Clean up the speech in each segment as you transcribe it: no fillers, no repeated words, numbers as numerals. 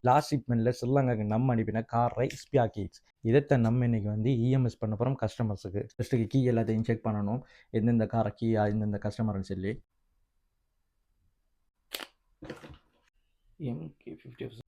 Last ஷிப்மெண்ட்டில் ஸ்ரீலங்காவுக்கு நம்ம அனுப்பின காரை ஸ்பியா கீஸ் இதைத்தான் நம்ம இன்றைக்கி வந்து இஎம்எஸ் பண்ண போகிறோம் கஸ்டமர்ஸுக்கு. ஃபஸ்ட்டுக்கு கீ எல்லாத்தையும் செக் பண்ணணும், எந்தெந்த காரை கீயா எந்தெந்த கஸ்டமர்னு சொல்லி. MK50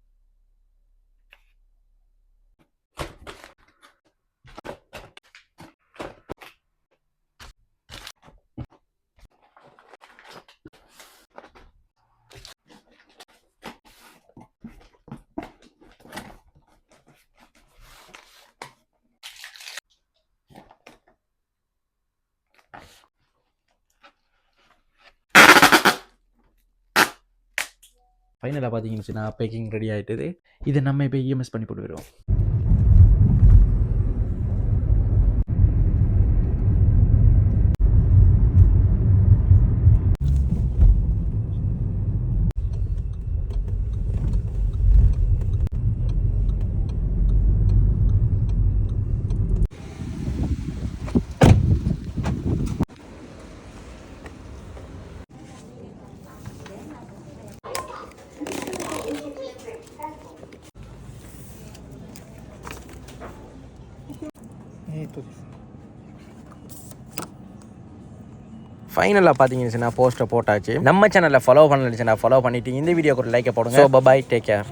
ஃபைனலாக பார்த்தீங்கன்னா பேக்கிங் ரெடி ஆகிட்டுது. இதை நம்ம இப்போ இஎம்எஸ் பண்ணி போட்டு வருவோம். ஃபைனலாக பார்த்தீங்கன்னா போஸ்ட்டை போட்டாச்சு. நம்ம சேனலில் ஃபாலோ பண்ணலச்சுன்னா ஃபாலோ பண்ணிவிட்டு இந்த வீடியோக்கு ஒரு லைக்கை போடுங்க. So bye, take care.